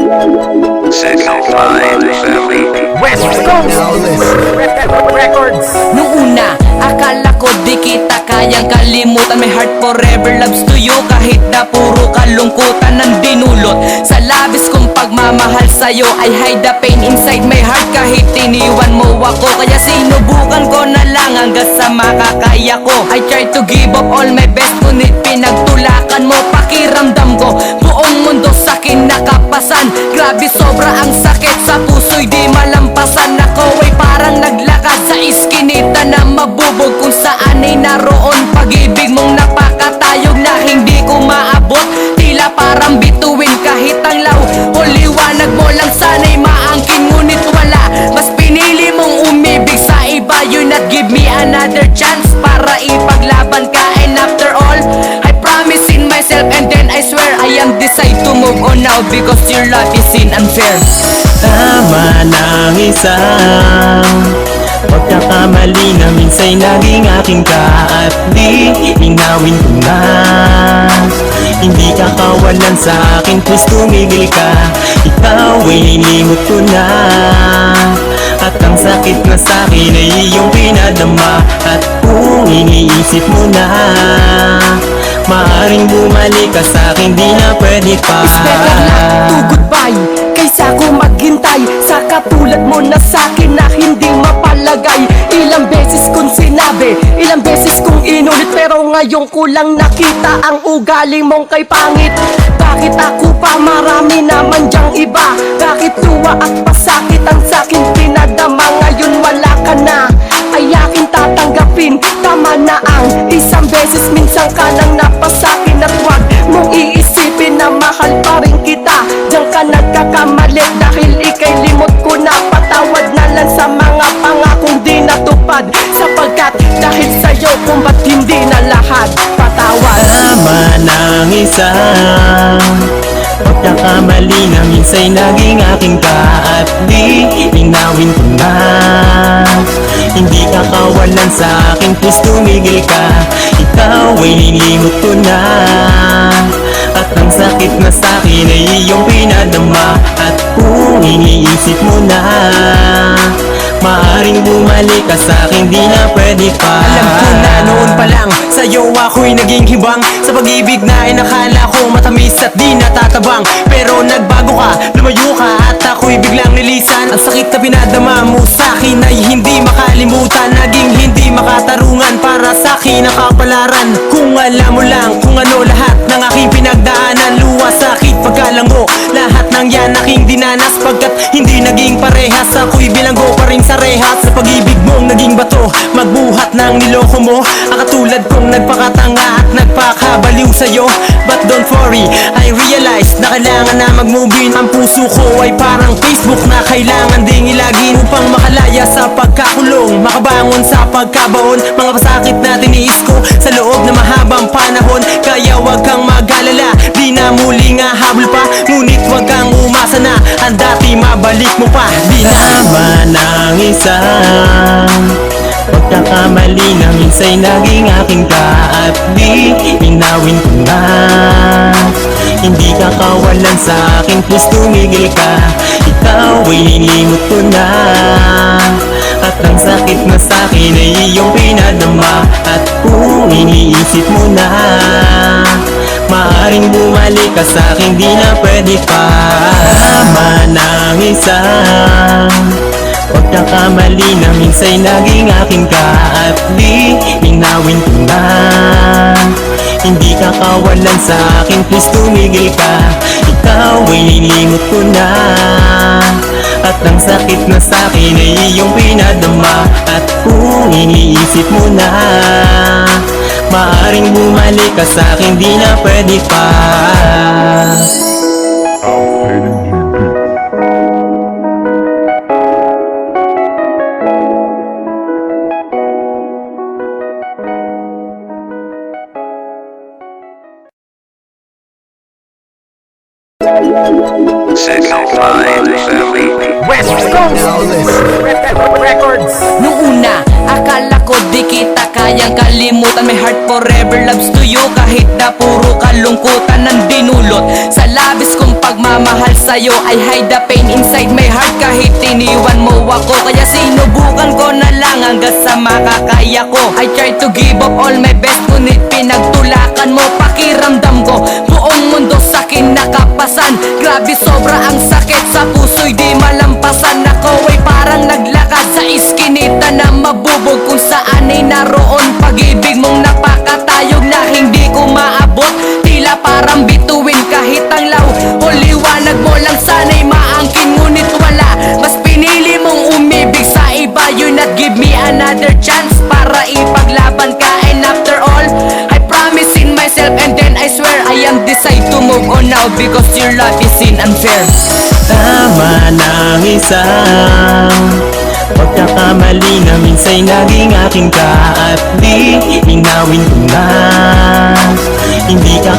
Signal 5 family. West Coast Records. Nung una, akala ko di kita kayang kalimutan. My heart forever loves to you, kahit na puro kalungkutan ang dinulot. Sa labis kong pagmamahal sa'yo, I hide the pain inside my heart kahit iniwan mo ako. Kaya sinubukan ko na lang hanggang sa makakaya ko. I tried to give up all my best, ngunit pinagtulakan mo. Pakiramdam ko, buong mundo sa'kin nakapasan. Grabe sobra ang sakit, sa puso'y di malampasan. Ako ay parang naglakad sa iskinita na mabubog, kung saan ay naroon pag-ibig mong napakatayog na hindi ko maabot. Tila parang bituin kahit ang law o liwanag mo lang sana'y maangkin, ngunit wala. Mas pinili mong umibig sa iba, you not give me another chance para ipaglaban ka. And after all, I promise in myself and then I swear I am decide to move on now because your love is unfair. Tama na ang isang pagkakamali na minsa'y naging aking ka at di inawin ko na. Hindi ka kawalan sa akin, please tumigil ka. Ikaw ay nilimot ko na, at ang sakit na sa'kin ay iyong pinadama. At kung iniisip mo na maaring bumalik ka sa'kin, di na pwede pa. It's better not to goodbye kaysa ko maghintay sa katulad mo na sa'kin na hindi mapalagay. Ilang beses kong sinabi, ilang beses kong inulit, pero ngayon ko lang nakita ang ugali mong kay pangit. Bakit ako pa, marami naman dyang iba? Bakit tuwa at pasakit ang sa'kin pinadama? Ngayon wala ka na, ay aking tatanggapin. Tama na ang isang beses, minsan ka lang napasakin. At wag mong iisipin na mahal pa rin kita. Diyan ka nagkakamali dahil ikay limot ko na. Patawad na lang sa mga pangakong di natupad, sapagkat dahil sa'yo kung ba't hindi na lahat patawad. Tama na ang isang pagkakamali na minsa'y naging aking ka at di inawin ko na. Hindi ka kawalan sa akin, please tumigil ka. Ikaw ay nilimot ko na, at ang sakit na sa'kin ay iyong pinadama. At kung iniisip mo na maaring bumalik ka sa'kin, di na pwede pa. Alam ko na noon pa lang, sa'yo ako'y naging hibang. Sa pag-ibig na inakala ko matamis at di natatabang. Pero nagbago ka, lumayo ka at ako'y biglang nilisan. Ang sakit na pinadama mo sa'kin ay hindi makalimutan. Naging hindi makatarungan, para sa'kin ang kapalaran. Kung alam mo lang kung ano lahat ng aking pinagdaanan, luha, sakit, pagkalango, lahat ng yan aking dinanas. Pagkat hindi naging parehas, ako'y bilanggo pa rin sa rehas. Sa pag-ibig mong naging bato, magbuhat ng niloko mo. Ang katulad kong nagpakatanga at nagpakabaliw sa'yo. But don't worry, I realize na kailangan na mag-move in. Ang puso ko ay parang Facebook na kailangan ding ilagin upang makalaya sa pagkakulong, makabangon sa pagkabaon. Mga pasakit na tiniis ko sa loob na mahabang panahon. Kaya wag kang mag-alala, di na muling hahabol pa. Ngunit wag kang umasa na ang dati mabalik mo pa. Di na. Tama na ang isang pagkakamali na minsa'y naging aking ka at di inawin ko na. Hindi ka kawalan sa akin, please tumigil ka. Ikaw ay nilimot ko na, at ang sakit na sa'kin ay iyong pinadama. At kung iniisip mo na maaring bumalik ka sa'kin, di na pwede pa. Tama na ang isang pagkakamali na minsa'y naging aking ka at di inawin ko na. Hindi ka kawalan sa akin, please tumigil ka. Ikaw ay nilimot ko na, at ang sakit na sa'kin ay iyong pinadama. At kung iniisip mo na maaring bumalik ka sa'kin, di na pwede pa. Signal 5 family. West Coast Records. Nung una, akala ko di kita kayang kalimutan. My heart forever loves to you, kahit na puro kalungkutan ang dinulot. Sa labis kong pagmamahal sa sa'yo I hide the pain inside my heart kahit iniwan mo ako. Kaya sinubukan ko na lang hanggang sa makakaya ko. I try to give up all my best, ngunit pinagtulakan mo. Pakiramdam ko buong mundo sa'kin nakapasan. Grabe sobra ang sakit sa puso'y di malampasan. Ako ay parang naglakad sa iskinita na mabubog, kung saan ay naroon pag-ibig mong napakatayog na hindi ko maabot. Tila parang bituin kahit ang law o liwanag mo lang sana'y maangkin, ngunit wala. Mas pinili mong umibig sa iba. You not give me another chance para ipaglaban ka. And after all, I promise in myself and then I swear I am decide to move on now because your love is unfair. Tama na ang isang pagkakamali na minsa'y naging aking ka at di inawin ko na. Hindi ka